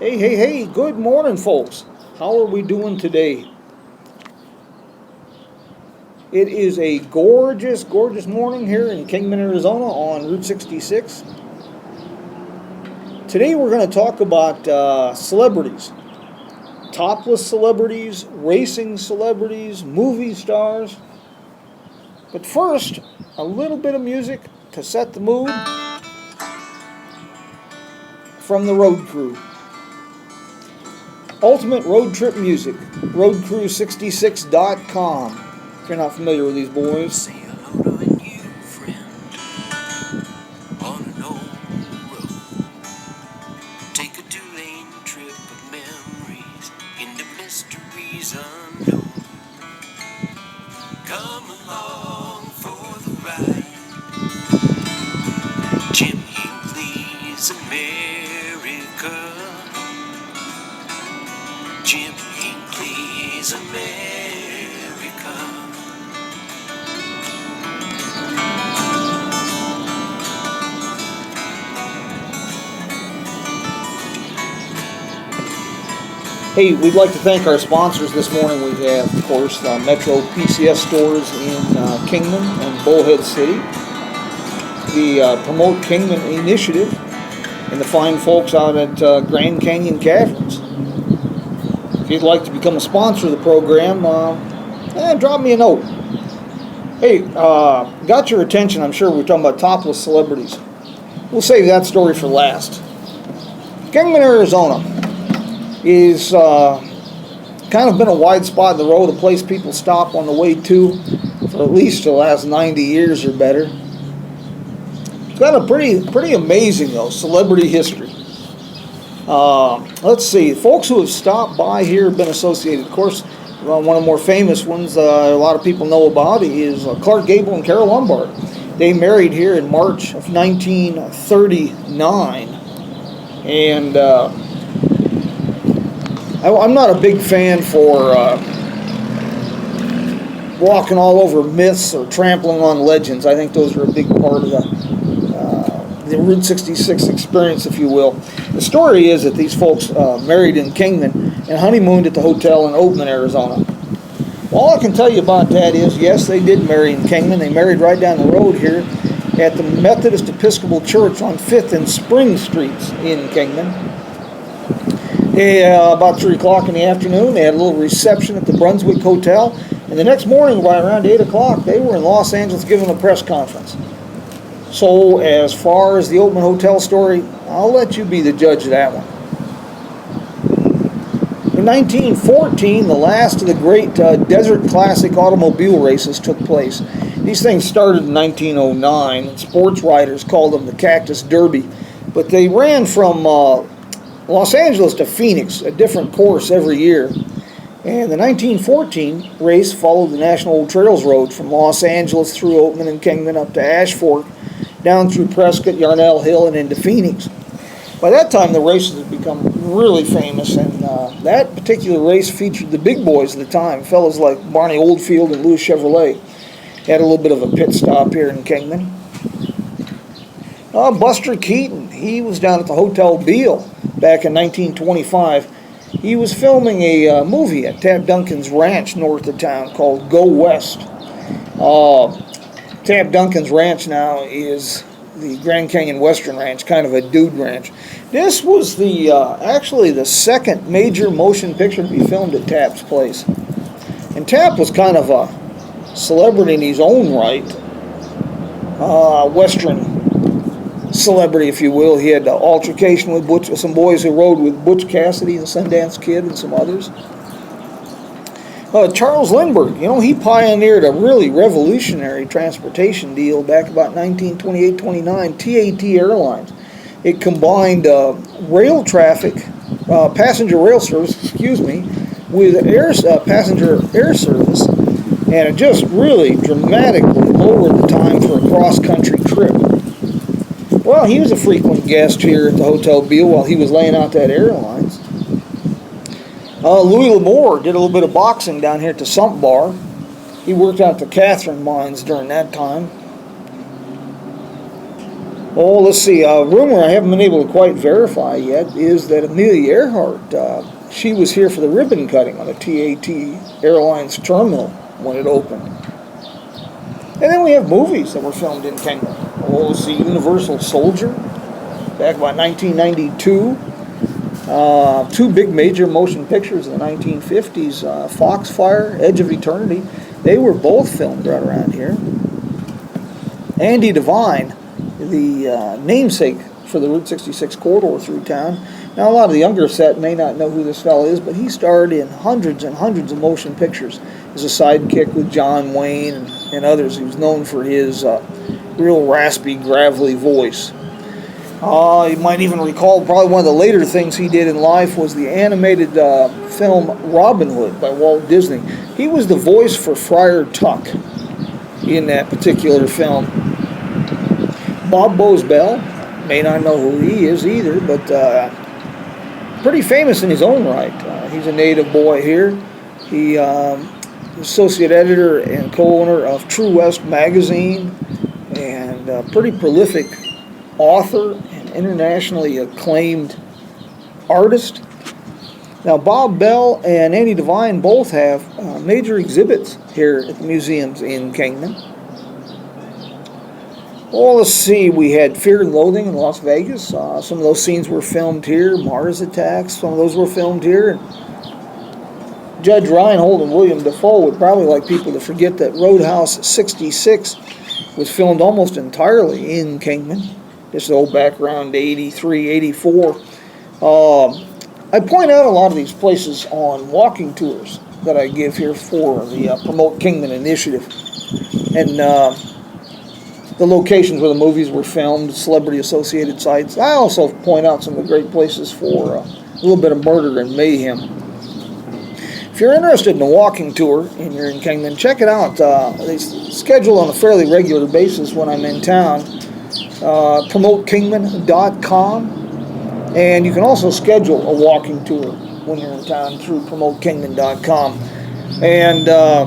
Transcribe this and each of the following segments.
Hey, hey, hey, good morning, folks. How are we doing today? It is a gorgeous, gorgeous morning here in Kingman, Arizona on Route 66. Today we're going to talk about celebrities, topless celebrities, racing celebrities, movie stars. But first, a little bit of music to set the mood from the road crew. Ultimate road trip music, roadcrew66.com. If you're not familiar with these boys. Say hello to a new friend on an old road. Take a two-lane trip of memories into mysteries unknown. Come along for the ride. Jim Hinckley's America. Jim Hinckley's America. Hey, we'd like to thank our sponsors this morning. We have, of course, Metro PCS stores in Kingman and Bullhead City, the Promote Kingman Initiative, and the fine folks out at Grand Canyon Caverns. If you'd like to become a sponsor of the program, drop me a note. Hey, got your attention, I'm sure. We're talking about topless celebrities. We'll save that story for last. Kingman, Arizona is kind of been a wide spot in the road, a place people stop on the way to for at least the last 90 years or better. It's got a pretty amazing, though, celebrity history. Let's see, folks who have stopped by here have been associated. Of course, one of the more famous ones a lot of people know about is Clark Gable and Carol Lombard. They married here in March of 1939, and I'm not a big fan for walking all over myths or trampling on legends. I think those are a big part of the Route 66 experience, if you will. The story is that these folks married in Kingman and honeymooned at the hotel in Oatman, Arizona. All I can tell you about that is, yes, they did marry in Kingman. They married right down the road here at the Methodist Episcopal Church on 5th and Spring Streets in Kingman. About 3 o'clock in the afternoon, they had a little reception at the Brunswick Hotel, and the next morning, by around 8 o'clock, they were in Los Angeles giving a press conference. So, as far as the Oatman Hotel story, I'll let you be the judge of that one. In 1914, the last of the great Desert Classic automobile races took place. These things started in 1909, and sports writers called them the Cactus Derby, but they ran from Los Angeles to Phoenix, a different course every year. And the 1914 race followed the National Old Trails Road from Los Angeles through Oatman and Kingman up to Ash Fork, down through Prescott, Yarnell Hill, and into Phoenix. By that time, the races had become really famous, and that particular race featured the big boys of the time, fellas like Barney Oldfield and Louis Chevrolet. Had a little bit of a pit stop here in Kingman. Buster Keaton, he was down at the Hotel Beale back in 1925. He was filming a movie at Tab Duncan's ranch north of town called Go West. Tab Duncan's ranch now is the Grand Canyon Western Ranch, kind of a dude ranch. This was actually the second major motion picture to be filmed at Tab's place. And Tab was kind of a celebrity in his own right, Western celebrity, if you will. He had an altercation with some boys who rode with Butch Cassidy and Sundance Kid and some others. Charles Lindbergh, he pioneered a really revolutionary transportation deal back about 1928-29, TAT Airlines. It combined rail traffic, passenger rail service, with passenger air service, and it just really dramatically lowered the time for a cross-country trip. Well, he was a frequent guest here at the Hotel Beale while he was laying out that airlines. Louis L'Amour did a little bit of boxing down here at the Sump Bar. He worked out the Catherine mines during that time. Oh, let's see. A rumor I haven't been able to quite verify yet is that Amelia Earhart, she was here for the ribbon cutting on the TAT Airlines terminal when it opened. And then we have movies that were filmed in Kingman. Oh, let's see. Universal Soldier, back about 1992. Two big major motion pictures in the 1950s, Foxfire, Edge of Eternity. They were both filmed right around here. Andy Devine, the namesake for the Route 66 corridor through town. Now, a lot of the younger set may not know who this fellow is, but he starred in hundreds and hundreds of motion pictures as a sidekick with John Wayne and others. He was known for his real raspy, gravelly voice. You might even recall probably one of the later things he did in life was the animated film Robin Hood by Walt Disney. He was the voice for Friar Tuck in that particular film. Bob Bell, may not know who he is either, but pretty famous in his own right. He's a native boy here. He associate editor and co-owner of True West magazine, and a pretty prolific author and internationally acclaimed artist. Now, Bob Bell and Andy Devine both have major exhibits here at the museums in Kingman. Well, let's see, we had Fear and Loathing in Las Vegas. Some of those scenes were filmed here. Mars Attacks, some of those were filmed here. And Judge Reinhold and William Dafoe would probably like people to forget that Roadhouse 66 was filmed almost entirely in Kingman. Just the old background, 83, 84. I point out a lot of these places on walking tours that I give here for the Promote Kingman initiative. And the locations where the movies were filmed, celebrity-associated sites. I also point out some of the great places for a little bit of murder and mayhem. If you're interested in a walking tour and you're in Kingman, check it out. They schedule on a fairly regular basis when I'm in town. PromoteKingman.com, and you can also schedule a walking tour when you're in town through PromoteKingman.com. And a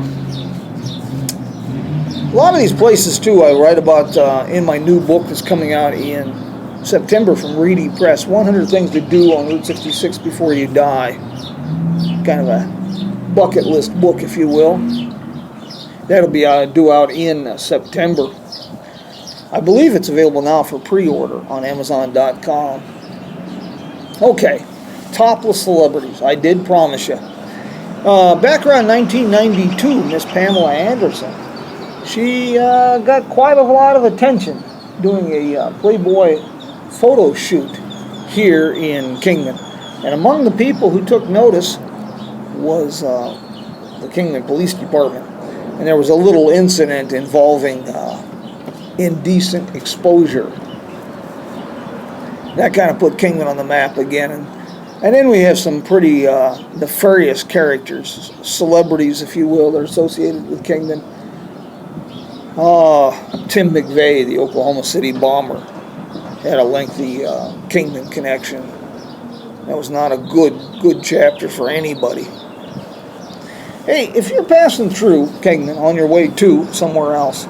lot of these places, too, I write about in my new book that's coming out in September from Reedy Press, 100 Things to Do on Route 66 Before You Die. Kind of a bucket list book, if you will. That'll be due out in September. I believe it's available now for pre-order on Amazon.com. Okay, topless celebrities. I did promise you. Back around 1992, Miss Pamela Anderson, she got quite a lot of attention doing a Playboy photo shoot here in Kingman. And among the people who took notice was the Kingman Police Department. And there was a little incident involving indecent exposure. That kind of put Kingman on the map again. And then we have some pretty nefarious characters, celebrities, if you will, that are associated with Kingman. Tim McVeigh, the Oklahoma City bomber, had a lengthy Kingman connection. That was not a good chapter for anybody. Hey, if you're passing through Kingman on your way to somewhere else,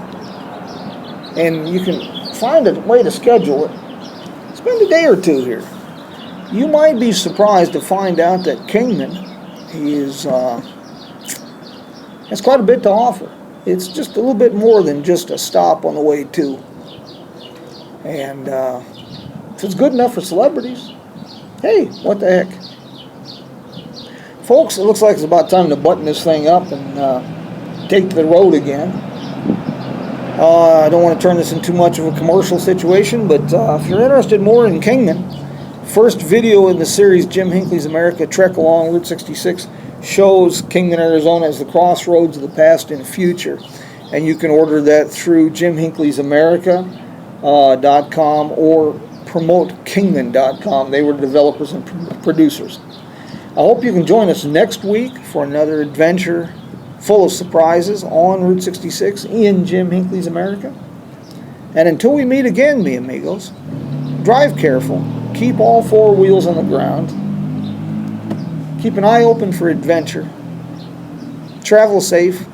and you can find a way to schedule it, spend a day or two here. You might be surprised to find out that Kingman has quite a bit to offer. It's just a little bit more than just a stop on the way to. And if it's good enough for celebrities, hey, what the heck. Folks, it looks like it's about time to button this thing up and take to the road again. I don't want to turn this into too much of a commercial situation, but if you're interested more in Kingman, first video in the series, Jim Hinckley's America Trek Along Route 66, shows Kingman, Arizona as the crossroads of the past and future. And you can order that through JimHinckley'sAmerica.com or PromoteKingman.com. They were the developers and producers. I hope you can join us next week for another adventure full of surprises on Route 66 in Jim Hinckley's America. And until we meet again, mi amigos, drive careful, keep all four wheels on the ground, keep an eye open for adventure, travel safe,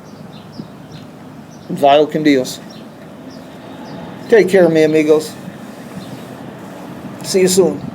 and vaya con Dios. Take care, mi amigos. See you soon.